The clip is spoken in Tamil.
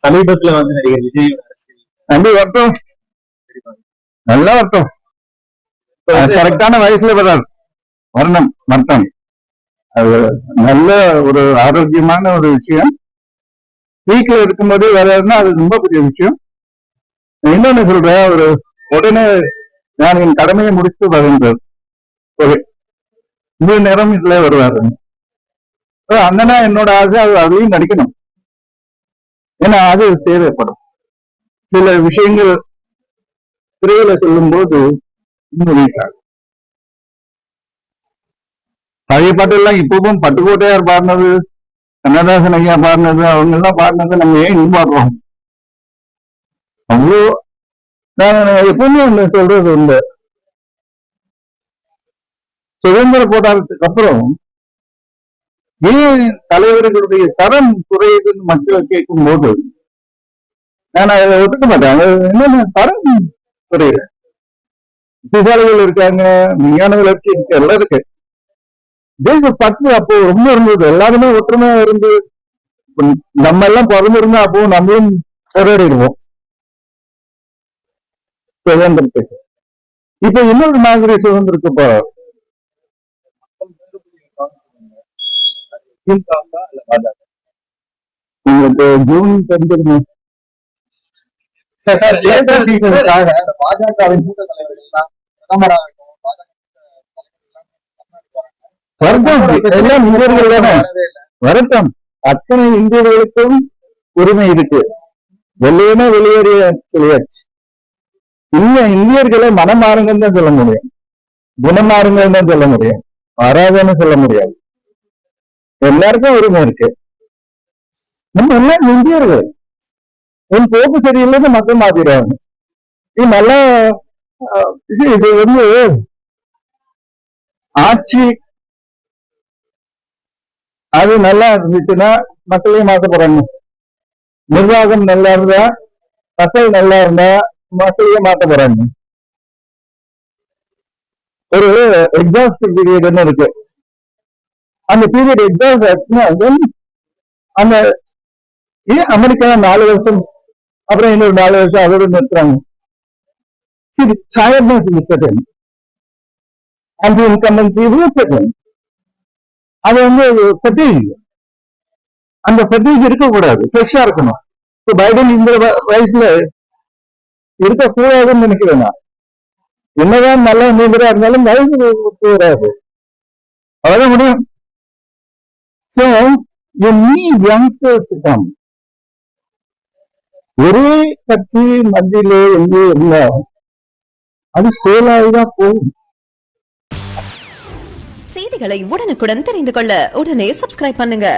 சமீபத்துல வந்து நடிகர் விஜய் நம்பி வரட்டும், நல்லா வரட்டும். கரெக்டான வயசுல வர்றார், வரணும் வரட்டும். அது நல்ல ஒரு ஆரோக்கியமான ஒரு விஷயம். வீட்டுல இருக்கும்போதே வர்றாருன்னா அது ரொம்ப பெரிய விஷயம். இன்னொன்னு சொல்றேன், ஒரு உடனே நான் என் கடமையை முடித்து வருகின்றார், ஒரு முழு நேரம் இதுல வருவாரு. அண்ணனா என்னோட ஆசை அதையும் நடிக்கணும். ஏன்னா அது தேவைப்படும். சில விஷயங்கள் திரையில சொல்லும் போது இன்னும் வீட்டாகும். பழைய பாட்டு எல்லாம் இப்பவும் பட்டுக்கோட்டையார் பாடினது, கண்ணதாசன் ஐயா பாடினது, அவங்க எல்லாம் பாடினது நம்ம ஏன் இன்னும் பாடுறோம்? அவ்வளோ நான் எப்பவுமே ஒண்ணு சொல்றது உண்டு. சுதந்திர போராட்டத்துக்கு அப்புறம் ஏன் தலைவர்களுடைய தரம் குறையுதுன்னு மக்கள் கேட்கும் போது நான் அதை ஒத்துக்க மாட்டேன். என்னென்ன தரம் குறையுது, புத்திசாலிகள் இருக்காங்க, விஞ்ஞான வளர்ச்சி இருக்கு, எல்லாம் இருக்கு. தேச பற்று அப்போ ரொம்ப இருந்தது, எல்லாருமே ஒற்றுமையா இருந்து நம்ம எல்லாம் பிறந்திருந்தா அப்போ நம்மளும் போராடிடுவோம் சுதந்திரத்துக்கு. இப்ப இன்னொரு மாதிரி சுதந்திரத்துக்கு போறோம். உங்களுக்கு ஜூன் தெரிஞ்சிருங்க பாஜகவின் மூத்த தலைவர்கள் எல்லாம் இந்தியர்கள் தானே, வரட்டும். அத்தனை இந்தியர்களுக்கும் உரிமை இருக்கு. வெளியேனா வெளியேறிய சொல்லியாச்சு. இந்தியர்களை மனம் மாறுங்கன்னு தான் சொல்ல முடியும், குணம் மாறுங்கன்னு தான் சொல்ல முடியும், வராதுன்னு சொல்ல முடியாது. எல்லாருக்கும் உரிமை இருக்கு. நம்ம எல்லாம் இந்தியர்கள். உன் போக்கு சரியில்லைன்னு மக்கள் மாத்திடுவாங்க. இது நல்லா இது வந்து ஆட்சி அது நல்லா இருந்துச்சுன்னா மக்களையும் மாற்ற போறாங்க. நிர்வாகம் நல்லா இருந்தா, மக்கள் நல்லா இருந்தா மக்களையும் மாற்ற போறாங்க. ஒரு எக்ஸாஸ்ட் பீரியட்னு இருக்கு. அந்த பீரியட் எக்ஸாஸ்ட் ஆச்சுன்னா அந்த ஏன் அமெரிக்கா 4 வருஷம் அப்புறம் இன்னொரு 4 வருஷம் அதோட நிறுத்துறாங்க. சரி, tiredness is certain and the incumbency is certain. அது வந்து fatigue, அந்த fatigue இருக்கக்கூடாது, ஃப்ரெஷ்ஷா இருக்கணும். இப்போ பைடன் இந்த வயசுல இருக்கக்கூடாதுன்னு நினைக்கிறேன் நான். என்னதான் நல்லா நீங்களா இருந்தாலும் வயசு வராது, அவ்வளவு முடியும். So you need youngsters to come. ஒரே கட்சி மத்தியிலே எங்கே இல்லை, அது ஸ்டேலாகிதான் போகும். செய்திகளை உடனுக்குடன் தெரிந்து கொள்ள உடனே சப்ஸ்கிரைப் பண்ணுங்க.